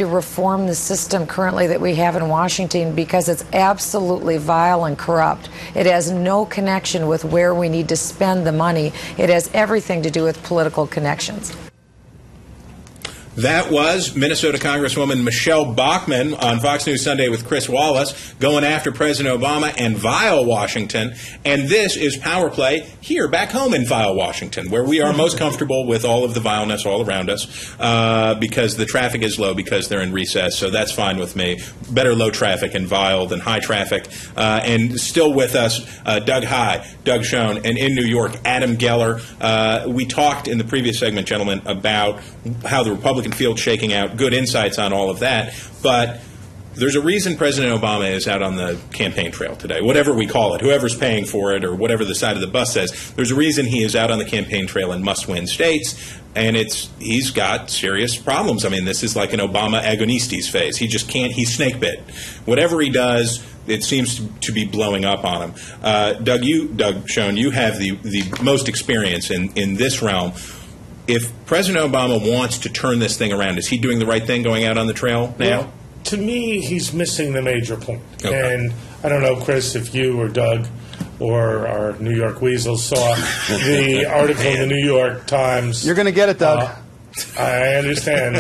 to reform the system currently that we have in Washington because it's absolutely vile and corrupt. It has no connection with where we need to spend the money. It has everything to do with political connections. That was Minnesota Congresswoman Michelle Bachmann on Fox News Sunday with Chris Wallace, going after President Obama and vile Washington. And this is Power Play here back home in vile Washington, where we are most comfortable with all of the vileness all around us because the traffic is low because they're in recess. So that's fine with me. Better low traffic and vile than high traffic. And still with us, Doug Heye, Doug Schoen, and in New York, Adam Geller. We talked in the previous segment, gentlemen, about how the Republican field shaking out, good insights on all of that, but there's a reason President Obama is out on the campaign trail today, whatever we call it, whoever's paying for it or whatever the side of the bus says. There's a reason he is out on the campaign trail in must-win states, and he's got serious problems. I mean, this is like an Obama agonistes phase. He just can't, he's snake bit. Whatever he does, it seems to be blowing up on him. Doug Schoen, you have the most experience in this realm. If President Obama wants to turn this thing around, is he doing the right thing going out on the trail now? Well, to me, he's missing the major point. Okay. And I don't know, Chris, if you or Doug or our New York Weasels saw the article in the New York Times. You're going to get it, Doug. I understand.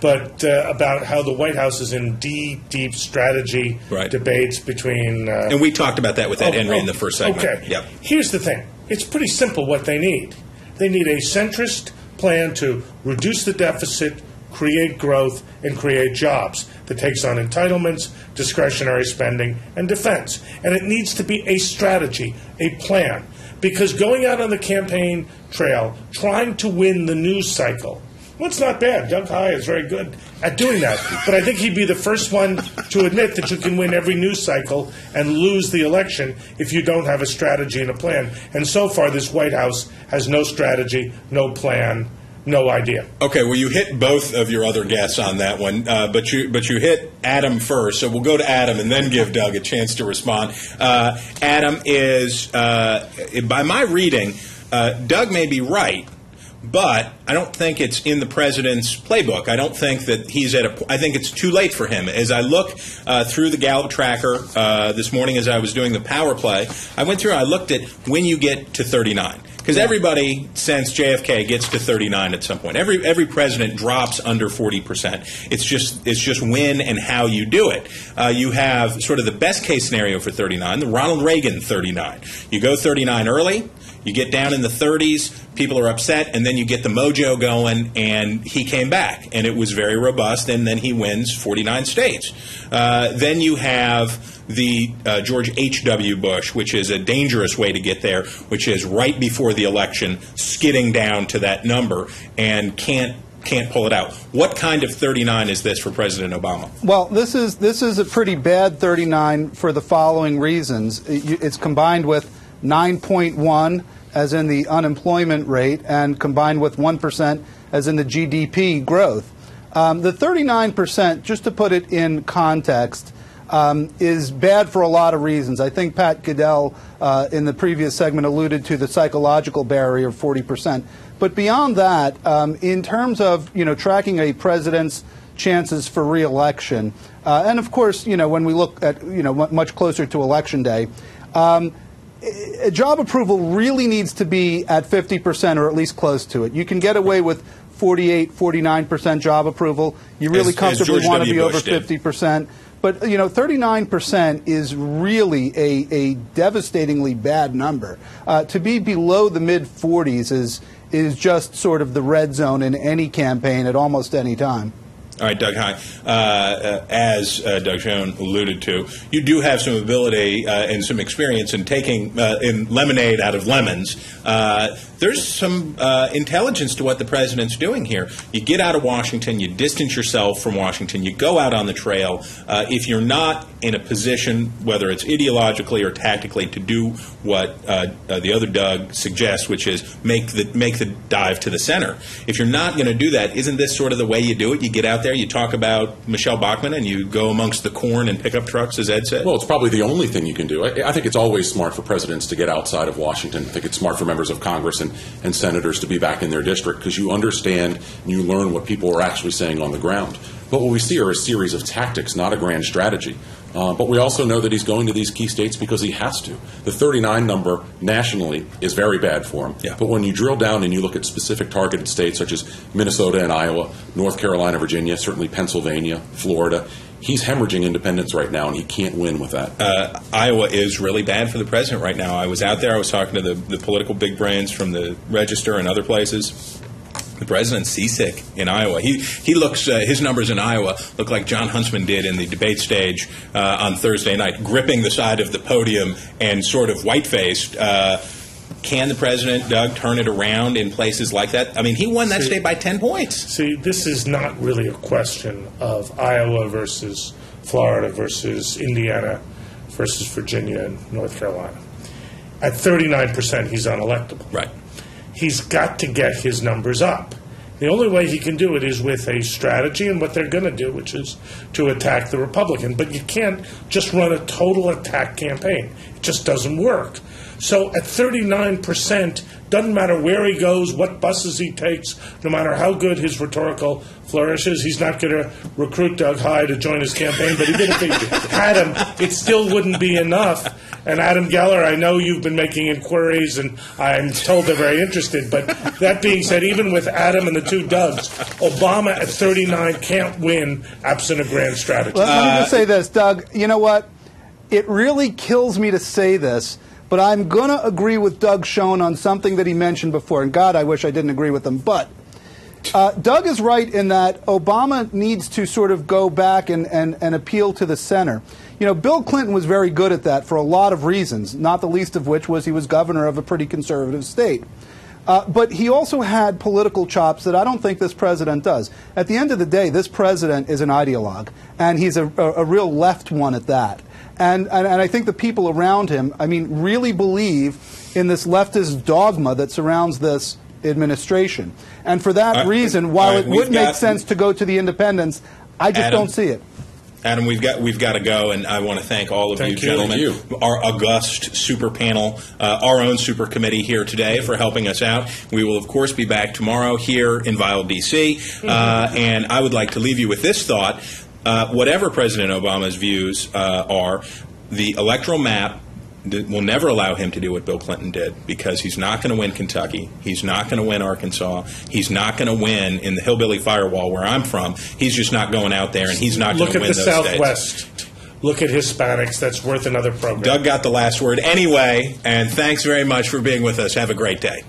But about how the White House is in deep strategy debates between... and we talked about that with Ed Henry in the first segment. Okay. Yep. Here's the thing. It's pretty simple what they need. They need a centrist plan to reduce the deficit, create growth, and create jobs that takes on entitlements, discretionary spending, and defense. And it needs to be a strategy, a plan. Because going out on the campaign trail, trying to win the news cycle, well, it's not bad. Doug Heye is very good at doing that. But I think he'd be the first one to admit that you can win every news cycle and lose the election if you don't have a strategy and a plan. And so far, this White House has no strategy, no plan, no idea. Okay, well, you hit both of your other guests on that one, but you hit Adam first, so we'll go to Adam and then give Doug a chance to respond. Adam is, by my reading, Doug may be right, but I don't think it's in the president's playbook. I don't think that he's at a. I think it's too late for him. As I look through the Gallup tracker this morning, as I was doing the Power Play, I went through. I looked at when you get to 39, because everybody since JFK gets to 39 at some point. Every president drops under 40%. It's just when and how you do it. You have sort of the best case scenario for 39, the Ronald Reagan 39. You go 39 early. You get down in the 30s, people are upset, and then you get the mojo going, and he came back, and it was very robust, and then he wins 49 states. Then you have the George H.W. Bush, which is a dangerous way to get there, which is right before the election, skidding down to that number, and can't pull it out. What kind of 39 is this for President Obama? Well, this is a pretty bad 39 for the following reasons. It's combined with 9.1 as in the unemployment rate and combined with 1% as in the GDP growth. The 39%, just to put it in context, is bad for a lot of reasons. I think Pat Goodell in the previous segment alluded to the psychological barrier of 40%. But beyond that, in terms of tracking a president's chances for re-election, and of course, when we look at much closer to Election Day, job approval really needs to be at 50% or at least close to it. You can get away with 48, 49% job approval. You really comfortably want to be over 50%. But 39% is really a devastatingly bad number. To be below the mid-40s is just sort of the red zone in any campaign at almost any time. All right, Doug Heye, as Doug Schoen alluded to, you do have some ability and some experience in taking in lemonade out of lemons. There's some intelligence to what the president's doing here. You get out of Washington, you distance yourself from Washington, you go out on the trail. If you're not in a position, whether it's ideologically or tactically, to do what the other Doug suggests, which is make the dive to the center. If you're not going to do that, isn't this sort of the way you do it? You get out there, you talk about Michelle Bachmann, and you go amongst the corn and pickup trucks, as Ed said? Well, it's probably the only thing you can do. I think it's always smart for presidents to get outside of Washington. I think it's smart for members of Congress and senators to be back in their district, because you understand and you learn what people are actually saying on the ground. But what we see are a series of tactics, not a grand strategy. But we also know that he's going to these key states because he has to. The 39 number nationally is very bad for him. Yeah. But when you drill down and you look at specific targeted states such as Minnesota and Iowa, North Carolina, Virginia, certainly Pennsylvania, Florida, he's hemorrhaging independents right now, and he can't win with that. Iowa is really bad for the president right now. I was out there. I was talking to the political big brains from the Register and other places. The president's seasick in Iowa. He looks. His numbers in Iowa look like John Huntsman did in the debate stage on Thursday night, gripping the side of the podium and sort of white-faced. Can the president, Doug, turn it around in places like that? I mean, he won that state by 10 points. See, this is not really a question of Iowa versus Florida versus Indiana versus Virginia and North Carolina. At 39%, he's unelectable. Right. He's got to get his numbers up. The only way he can do it is with a strategy and what they're going to do, which is to attack the Republican. But you can't just run a total attack campaign. It just doesn't work. So at 39%, doesn't matter where he goes, what buses he takes, no matter how good his rhetorical flourishes, he's not going to recruit Doug High to join his campaign. But even if he had him, it still wouldn't be enough. And Adam Geller, I know you've been making inquiries, and I'm told they're very interested. But that being said, even with Adam and the two Dougs, Obama at 39 can't win absent a grand strategy. Let me just say this, Doug. You know what? It really kills me to say this, but I'm going to agree with Doug Schoen on something that he mentioned before. And God, I wish I didn't agree with him. But Doug is right in that Obama needs to sort of go back and appeal to the center. You know, Bill Clinton was very good at that for a lot of reasons, not the least of which was he was governor of a pretty conservative state. But he also had political chops that I don't think this president does. At the end of the day, this president is an ideologue, and he's a real left one at that. And I think the people around him, I mean, really believe in this leftist dogma that surrounds this administration. And for that reason, while it would make sense to go to the independents, I just don't see it. Adam, we've got to go, and I want to thank all of you gentlemen, our august super panel, our own super committee here today for helping us out. We will, of course, be back tomorrow here in Vile, D.C., and I would like to leave you with this thought. Whatever President Obama's views are, the electoral map will never allow him to do what Bill Clinton did, because he's not going to win Kentucky. He's not going to win Arkansas. He's not going to win in the hillbilly firewall where I'm from. He's just not going out there, and he's not going to win those states. Look at the Southwest. Look at Hispanics. That's worth another program. Doug got the last word anyway, and thanks very much for being with us. Have a great day.